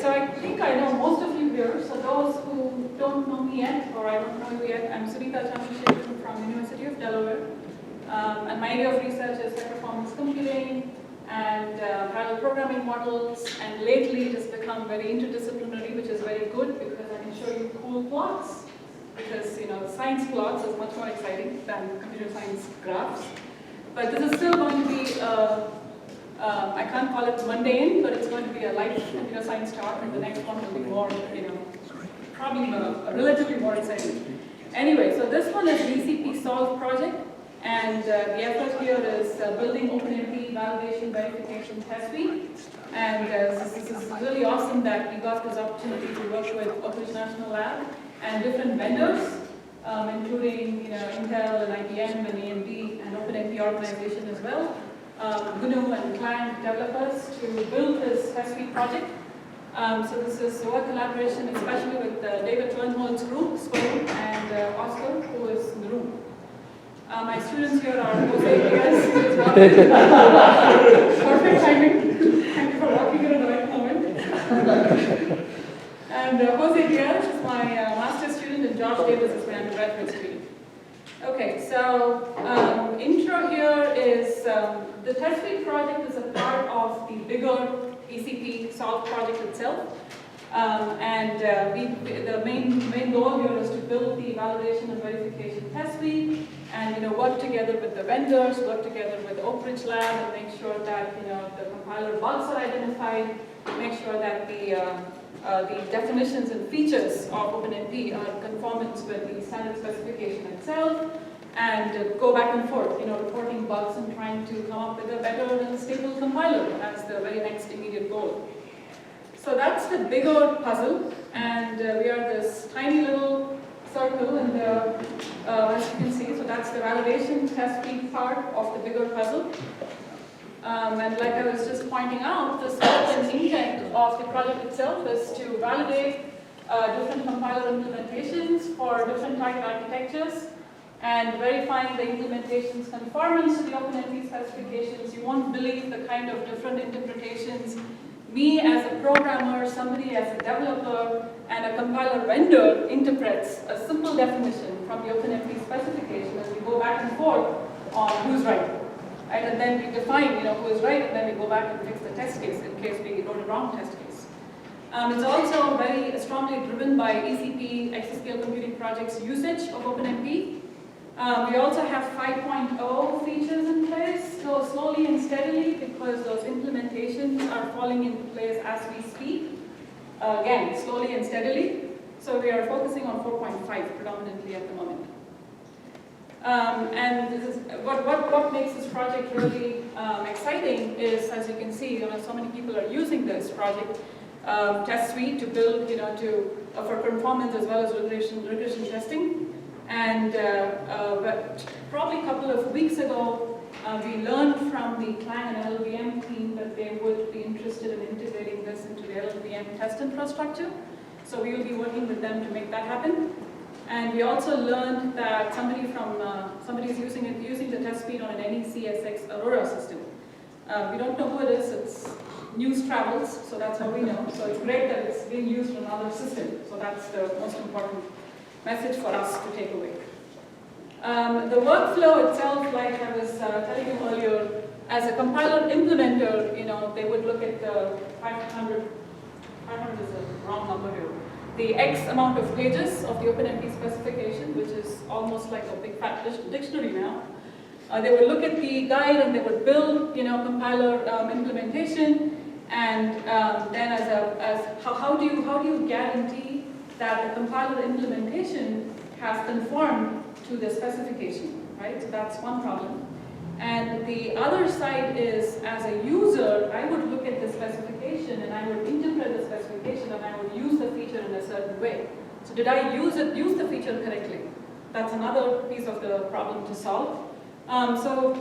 So I think I know most of you here. So those who don't know me yet, or I don't know you yet, I'm Sunita from University of Delaware. And my area of research is high performance computing and parallel programming models. And lately it has become very interdisciplinary, which is very good because I can show you cool plots. Because the science plots is much more exciting than computer science graphs. But this is still going to be I can't call it mundane, but it's going to be a light computer science talk, and the next one will be more, probably relatively more exciting. Anyway, so this one is the ECP SOLVE project, and the effort here is building OpenMP validation, verification, test suite. And this is really awesome that we got this opportunity to work with Oak Ridge National Lab and different vendors, including Intel and IBM and AMD and OpenMP organization as well. GNU and Clang developers to build this test suite project. So this is a collaboration, especially with David Turnhold's group, Square, and Oscar, who is in the room. My students here are Jose Diaz, who is walking. Perfect timing. Thank you for walking in at the right moment. And Jose Diaz is my master's student, and Josh Davis is my undergraduate student. Okay, so intro here is the test suite project is a part of the bigger ECP SOLVE project itself. The main goal here is to build the validation and verification test suite and work together with the vendors, work together with the Oak Ridge Lab and make sure that the compiler bugs are identified, make sure that the definitions and features of OpenMP are in conformance with the standard specification itself, and go back and forth, reporting bugs and trying to come up with a better and stable compiler as the very next immediate goal. So that's the bigger puzzle, and we are this tiny little circle, and as you can see, so that's the validation test suite part of the bigger puzzle. And like I was just pointing out, the scope and intent of the project itself is to validate different compiler implementations for different target architectures and verifying the implementation's conformance to the OpenMP specifications. You won't believe the kind of different interpretations me as a programmer, somebody as a developer, and a compiler vendor interprets a simple definition from the OpenMP specification as we go back and forth on who's right. Right, and then we define, who is right, and then we go back and fix the test case in case we wrote a wrong test case. It's also very strongly driven by ECP exascale computing project's usage of OpenMP. We also have 5.0 features in place, so slowly and steadily, because those implementations are falling into place as we speak. Again, slowly and steadily. So we are focusing on 4.5 predominantly at the moment. And this is what makes this project really exciting is, as you can see, so many people are using this project test suite to build, for performance as well as regression testing. And but probably a couple of weeks ago, we learned from the Clang and LLVM team that they would be interested in integrating this into the LLVM test infrastructure. So we will be working with them to make that happen. And we also learned that somebody is using the test suite on an NECSX Aurora system. We don't know who it is. It's news travels, so that's how we know. So it's great that it's being used on another system. So that's the most important message for us to take away. The workflow itself, like I was telling you earlier, as a compiler implementer, they would look at the 500 is a wrong number here. The X amount of pages of the OpenMP specification, which is almost like a big fat dictionary now. They would look at the guide and they would build, compiler implementation, and then how do you guarantee that the compiler implementation has conformed to the specification, right? So that's one problem. And the other side is, as a user, I would look at the specification and I would interpret the specification and I would use the feature in a certain way. So did I use the feature correctly? That's another piece of the problem to solve. So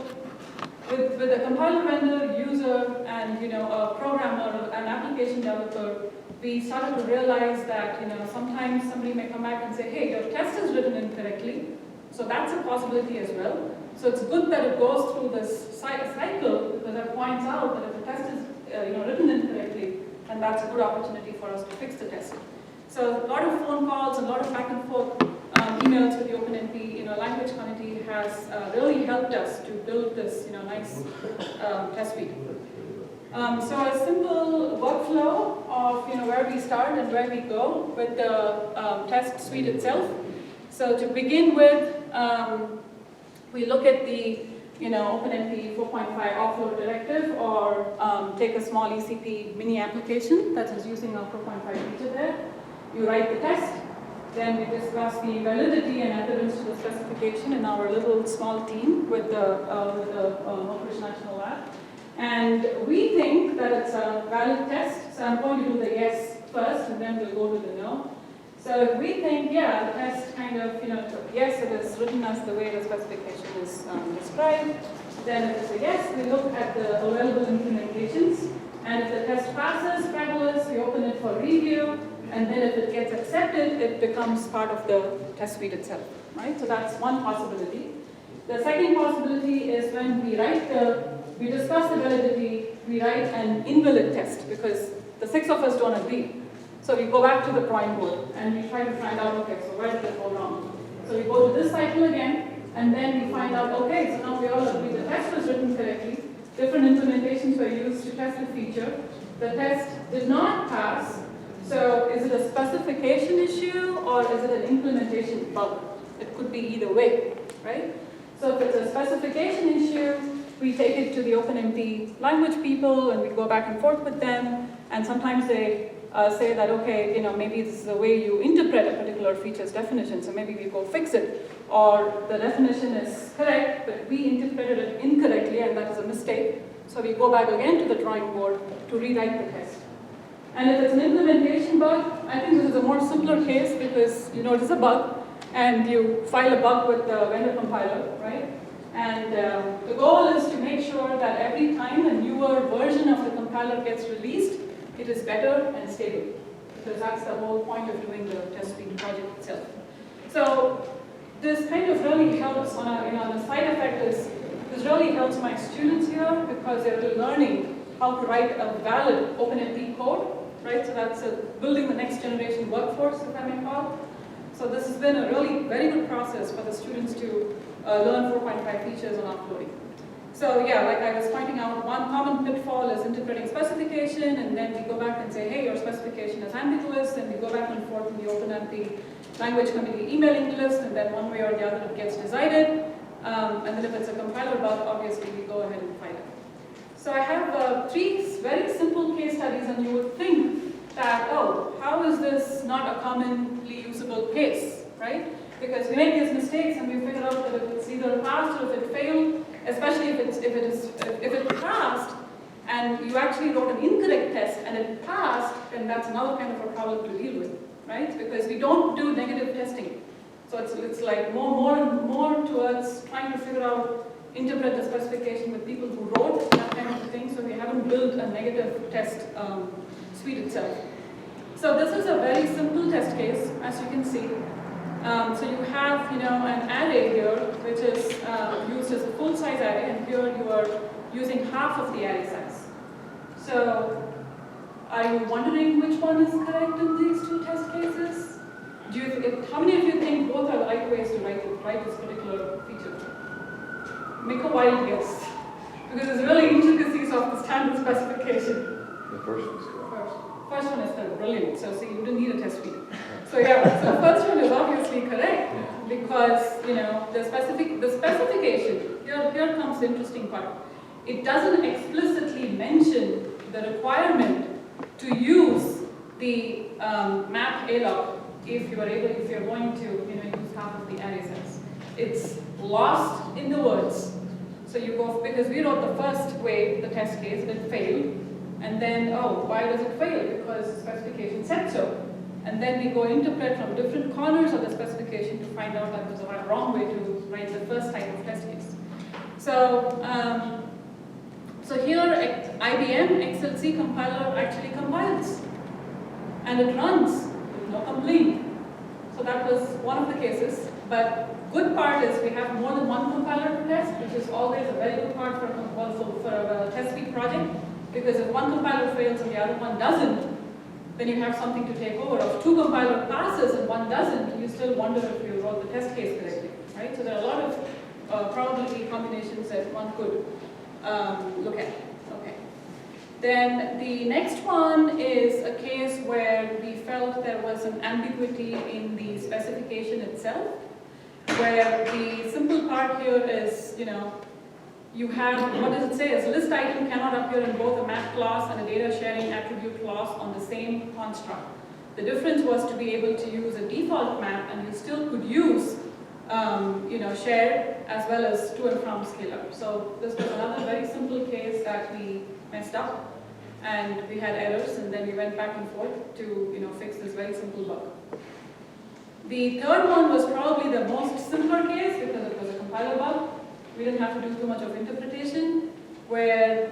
with a compiler vendor, user, and a programmer, an application developer, we started to realize that sometimes somebody may come back and say, hey, your test is written incorrectly. So that's a possibility as well. So it's good that it goes through this cycle because it points out that if the test is written incorrectly, and that's a good opportunity for us to fix the test. So a lot of phone calls, a lot of back and forth emails with the OpenMP, language committee has really helped us to build this, nice test suite. So a simple workflow of, where we start and where we go with the test suite itself. So to begin with, we look at the, OpenMP 4.5 offload directive, or take a small ECP mini application that is using our 4.5 feature there. You write the test, then we discuss the validity and adherence to the specification in our little small team with the Oak Ridge National Lab. And we think that it's a valid test, so I'm going to do the yes first, and then we'll go to the no. So if we think, yeah, the test kind of, yes, it is written as the way the specification is described, then if it's a yes, we look at the available implementations, and if the test passes, fabulous, we open it for review, and then if it gets accepted, it becomes part of the test suite itself, right? So that's one possibility. The second possibility is when we discuss the validity, we write an invalid test, because the 6 of us don't agree. So we go back to the drawing board and we try to find out, okay, so where did it go wrong? So we go to this cycle again, and then we find out, okay, so now we all agree the test was written correctly, different implementations were used to test the feature, the test did not pass, so is it a specification issue or is it an implementation bug? It could be either way, right? So if it's a specification issue, we take it to the OpenMP language people and we go back and forth with them, and sometimes they say that, okay, maybe this is the way you interpret a particular feature's definition, so maybe we go fix it. Or the definition is correct, but we interpreted it incorrectly and that is a mistake. So we go back again to the drawing board to rewrite the test. And if it's an implementation bug, I think this is a more simpler case because you notice a bug and you file a bug with the vendor compiler, right? And the goal is to make sure that every time a newer version of the compiler gets released, it is better and stable, because that's the whole point of doing the test suite project itself. So this kind of really helps on the side effect is, this really helps my students here because they're learning how to write a valid OpenMP code, right? So that's building the next generation workforce, if I may call it. So this has been a really very good process for the students to learn 4.5 features on offloading. So yeah, like I was pointing out, one common pitfall is interpreting specification, and then we go back and say, hey, your specification is ambiguous, and we go back and forth in the OpenMP language committee emailing list, and then one way or the other it gets decided. And then if it's a compiler bug, obviously we go ahead and fight it. So I have 3 very simple case studies, and you would think that, oh, how is this not a commonly usable case, right? Because we make these mistakes and we figure out that if it's either passed or if it failed, especially if it passed and you actually wrote an incorrect test and it passed, then that's another kind of a problem to deal with, right? Because we don't do negative testing. So it's like more and more towards trying to figure out, interpret the specification with people who wrote that kind of thing, so we haven't built a negative test suite itself. So this is a very simple test case, as you can see. So you have, an array here, which is used as a full-size array, and here you are using half of the array size. So, are you wondering which one is correct in these 2 test cases? How many of you think both are the right ways to write this particular feature? Make a wild guess, because there's really intricacies of the standard specification. The first one's correct. First one is brilliant, so see, you don't need a test suite. So yeah, so first one is obviously correct, because the specification, here comes the interesting part. It doesn't explicitly mention the requirement to use the map alloc if you're going to use half of the array size. It's lost in the words. So you go, because we wrote the first way, the test case, it failed. And then, oh, why does it fail? Because the specification said so. And then we go interpret from different corners of the specification to find out that was the wrong way to write the first type of test case. So, so here, IBM XLC compiler actually compiles. And it runs with no complaint. So that was one of the cases. But good part is we have more than one compiler to test, which is always a very good part for a test suite project. Because if one compiler fails and the other one doesn't, then you have something to take over. If two compiler passes and one doesn't, you still wonder if you wrote the test case correctly, right? So there are a lot of probability combinations that one could look at. Okay. Then the next one is a case where we felt there was an ambiguity in the specification itself, where the simple part here is, you have, what does it say? Is list item cannot appear in both a map class and a data sharing attribute class on the same construct. The difference was to be able to use a default map, and you still could use, shared as well as to and from scalar. So this was another very simple case that we messed up, and we had errors, and then we went back and forth to fix this very simple bug. The third one was probably the most simpler case because it was a compiler bug. We didn't have to do too much of interpretation, where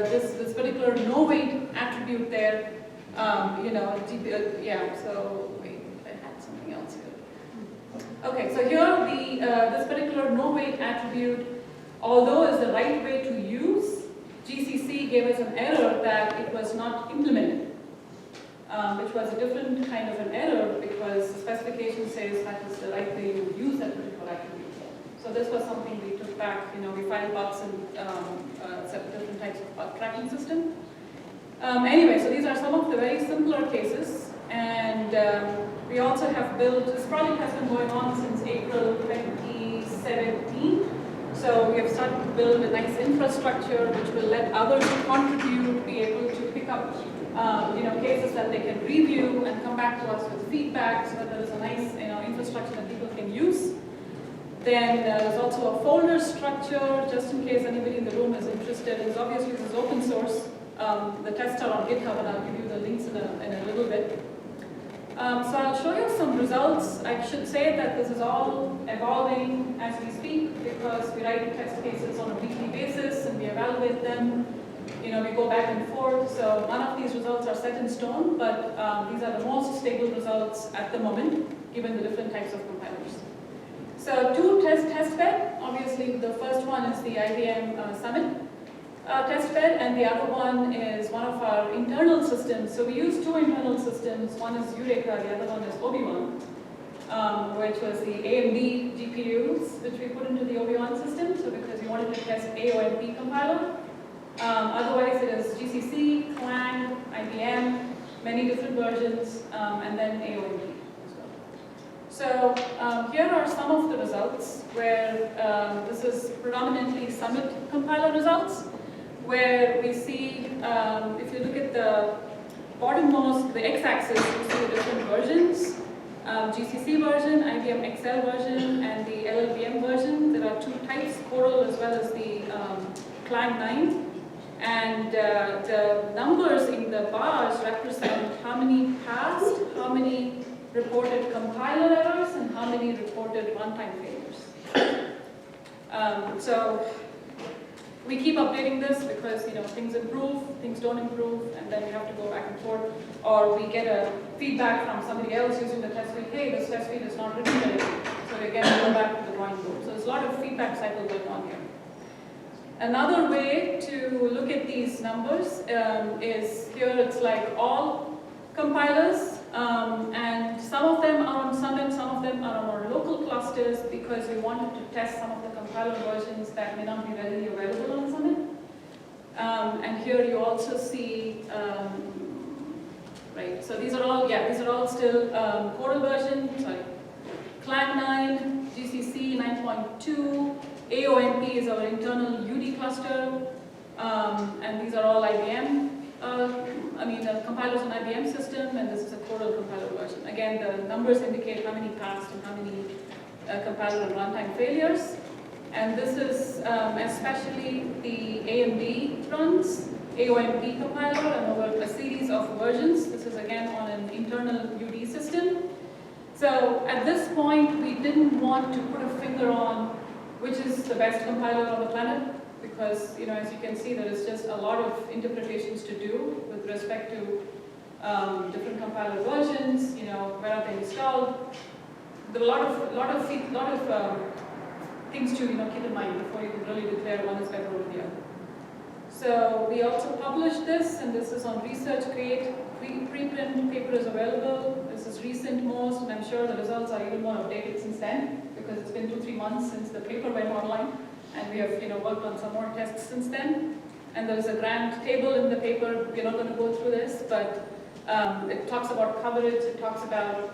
this particular no-weight attribute there, so wait, I had something else here. Okay, so here this particular no-weight attribute, although is the right way to use, GCC gave us an error that it was not implemented, which was a different kind of an error because the specification says that is the right way to use that particular attribute. So this was something we took back. We filed bugs in different types of bug tracking system. Anyway, so these are some of the very simpler cases, and we also have built. This project has been going on since April 2017. So we have started to build a nice infrastructure which will let others contribute, be able to pick up cases that they can review and come back to us with feedback, so that there is a nice infrastructure that people can use. Then there's also a folder structure, just in case anybody in the room is interested. It's obviously this is open source. The tests are on GitHub, and I'll give you the links in a little bit. So I'll show you some results. I should say that this is all evolving as we speak because we write test cases on a weekly basis and we evaluate them. We go back and forth. So none of these results are set in stone, but these are the most stable results at the moment, given the different types of compilers. So two test bed. Obviously, the first one is the IBM Summit test bed, and the other one is one of our internal systems. So we use two internal systems. One is Eureka, the other one is Obi-Wan, which was the AMD GPUs, which we put into the Obi-Wan system. So because we wanted to test AOMP compiler. Otherwise, it is GCC, Clang, IBM, many different versions, and then AOMP. So here are some of the results where this is predominantly Summit compiler results, where we see, if you look at the bottommost, the x-axis, you see the different versions, GCC version, IBM XL version, and the LLVM version. There are two types, Coral as well as the Clang 9. And the numbers in the bars represent how many passed, how many reported compiler errors, and how many reported runtime failures. So we keep updating this because things improve, things don't improve, and then we have to go back and forth, or we get a feedback from somebody else using the test suite. Hey, this test suite is not written correctly. So again, we go back to the drawing board. So there's a lot of feedback cycle going on here. Another way to look at these numbers is here. It's like all compilers, and some of them are on Summit, some of them are on our local clusters because we wanted to test some of the compiler versions that may not be readily available on Summit. And here you also see, right, so these are all still Coral version, sorry, Clang 9, GCC 9.2, AOMP is our internal UD cluster, and these are all IBM. Compilers on IBM system, and this is a Coral compiler version. Again, the numbers indicate how many passed and how many compiler and runtime failures. And this is especially the AMD runs, AOMP compiler, and over a series of versions. This is again on an internal UD system. So at this point, we didn't want to put a finger on which is the best compiler on the planet, because as you can see, there is just a lot of interpretations to do with respect to different compiler versions. Where are they installed? There are a lot of things to keep in mind before you can really declare one is better over the other. So we also published this, and this is on ResearchGate. Preprint paper is available. This is recent most, and I'm sure the results are even more updated since then, because it's been 2-3 months since the paper went online, and we have worked on some more tests since then. And there's a grand table in the paper. We're not going to go through this, but it talks about coverage. It talks about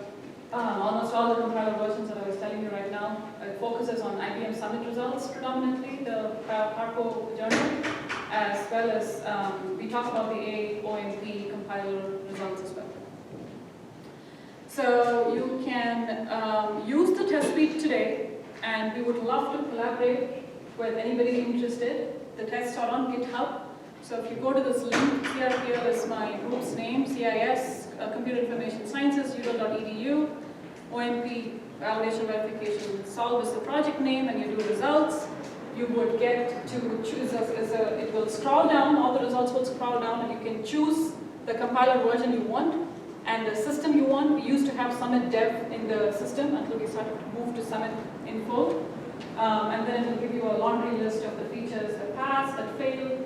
almost all the compiler versions that I was telling you right now. It focuses on IBM Summit results predominantly, the PARCO journal, as well as we talk about the OMP compiler results as well. So you can use the Testsuite today, and we would love to collaborate with anybody interested. The tests are on GitHub. So if you go to this link here is my group's name, CIS, Computer Information Sciences, udall.edu, OMP, validation verification, solve is the project name, and you do results. You would get to choose it will scroll down, all the results will scroll down, and you can choose the compiler version you want and the system you want. We used to have Summit Dev in the system until we started to move to Summit in full. And then it will give you a laundry list of the features that pass, that fail,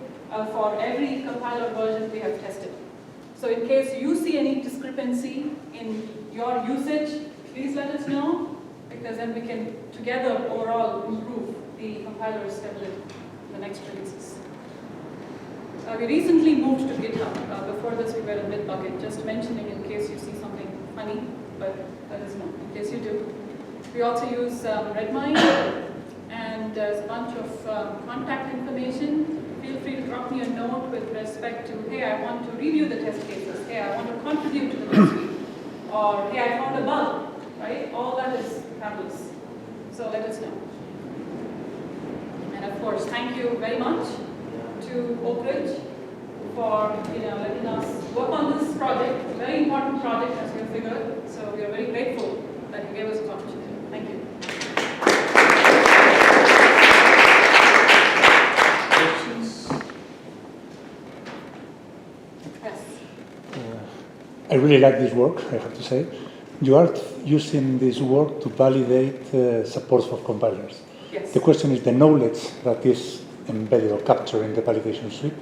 for every compiler version we have tested. So in case you see any discrepancy in your usage, please let us know, because then we can together overall improve the compiler stability in the next releases. We recently moved to GitHub. Before this we were in Bitbucket, just mentioning in case you see something funny, but let us know in case you do. We also use Redmine, and there's a bunch of contact information. Feel free to drop me a note with respect to, hey, I want to review the test cases, hey, I want to contribute to the test suite, or hey, I found a bug, right? All that is fabulous. So let us know. And of course, thank you very much to Oak Ridge for letting us work on this project, a very important project as we figured. So we are very grateful that you gave us this opportunity. Thank you. Yes. I really like this work, I have to say. You are using this work to validate support for compilers. Yes. The question is the knowledge that is embedded or captured in the validation suite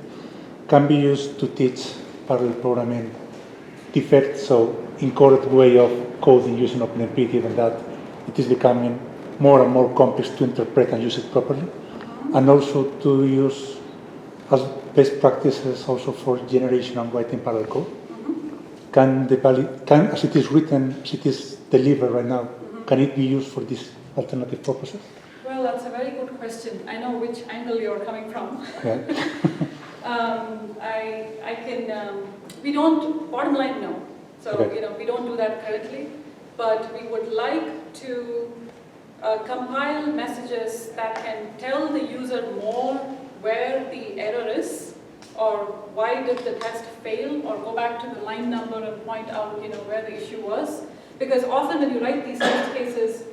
can be used to teach parallel programming defects, so incorrect way of coding using OpenMP, given that it is becoming more and more complex to interpret and use it properly, and also to use as best practices also for generation and writing parallel code. Can as it is written, as it is delivered right now, can it be used for these alternative purposes? Well, that's a very good question. I know which angle you're coming from. Yeah. I can, we don't, bottom line, no. So, okay. We don't do that currently, but we would like to compile messages that can tell the user more where the error is, or why did the test fail, or go back to the line number and point out, where the issue was. Because often when you write these test cases,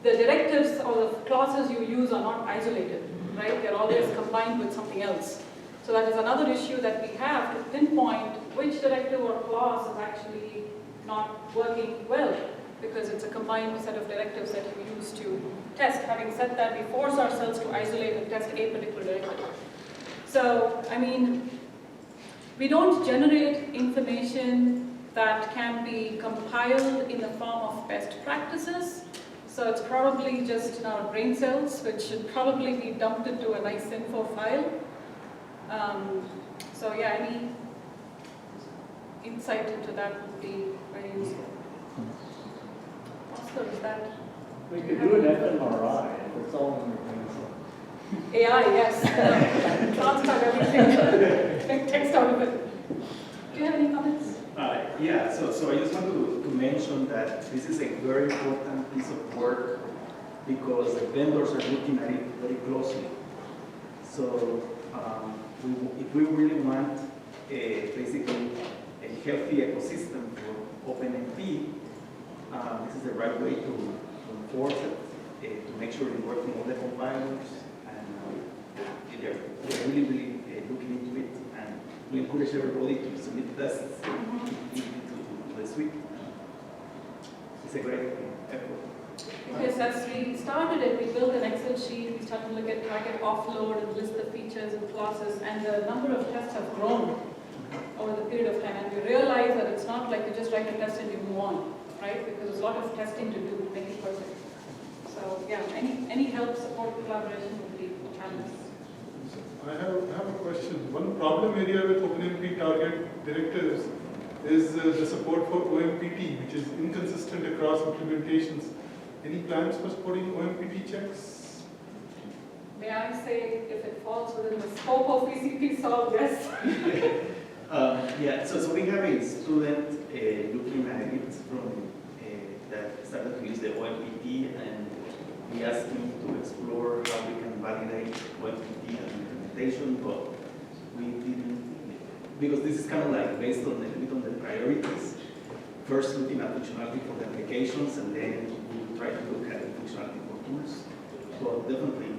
the directives or the clauses you use are not isolated, right? They're always combined with something else. So that is another issue that we have to pinpoint which directive or clause is actually not working well, because it's a combined set of directives that you use to test. Having said that, we force ourselves to isolate and test a particular directive. So, we don't generate information that can be compiled in the form of best practices. So it's probably just in our brain cells, which should probably be dumped into a nice info file. So yeah, any insight into that would be very useful. Oscar, is that? We could do an fMRI if it's all in your brain cells. AI, yes. Transcribe everything. Make text out of it. Do you have any comments? Yeah, so I just want to mention that this is a very important piece of work because the vendors are looking at it very closely. So if we really want basically a healthy ecosystem for OpenMP, this is the right way to enforce it, to make sure it works in all the compilers, and they're really looking into it, and we encourage everybody to submit tests to the suite. It's a great effort. Okay, so as we started it, we built an Excel sheet, we started to look at target offload and list the features and clauses, and the number of tests have grown over the period of time, and we realized that it's not like you just write a test and you move on, right? Because there's a lot of testing to do to make it perfect. So yeah, any help, support, collaboration would be fabulous. I have a question. One problem area with OpenMP target directives is the support for OMPT, which is inconsistent across implementations. Any plans for supporting OMPT checks? May I say, if it falls within the scope of ECP SOLVE, yes? Yeah, so we have a student looking at it from that started to use the OMPT, and we asked him to explore how we can validate OMPT as an implementation, but we didn't, because this is kind of like based on a little bit on the priorities. First looking at functionality for the applications, and then we try to look at the functionality for tools. So definitely,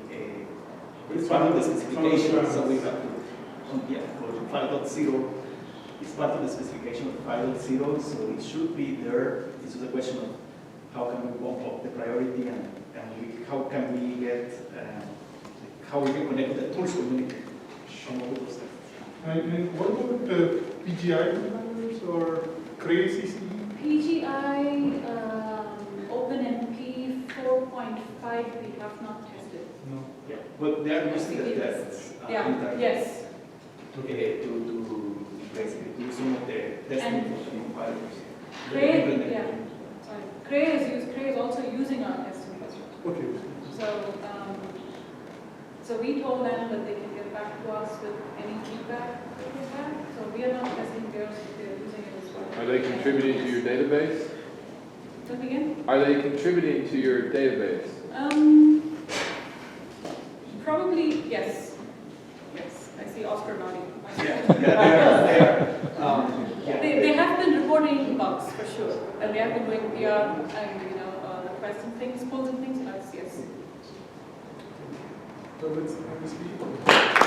it's part of the specification, so we have to, yeah, for 5.0, it's part of the specification of 5.0, so it should be there. It's just a question of how can we bump up the priority, and how can we get, how we can connect with the tools community. And what about PGI members or CRAE CC? PGI OpenMP 4.5 we have not tested. No. Yeah, but they are using the tests. Yeah, yes. To basically do some of the testing requirements. CRAE, yeah, sorry. CRAE is also using our testing infrastructure. Okay. So we told them that they can get back to us with any feedback they have. So we are not testing theirs, they're using it as well. Are they contributing to your database? Tell me again? Are they contributing to your database? Probably yes. Yes, I see Oscar nodding. They have been reporting bugs for sure, and they have been doing PR and requesting things, pulls and things. Yes. So let's speak.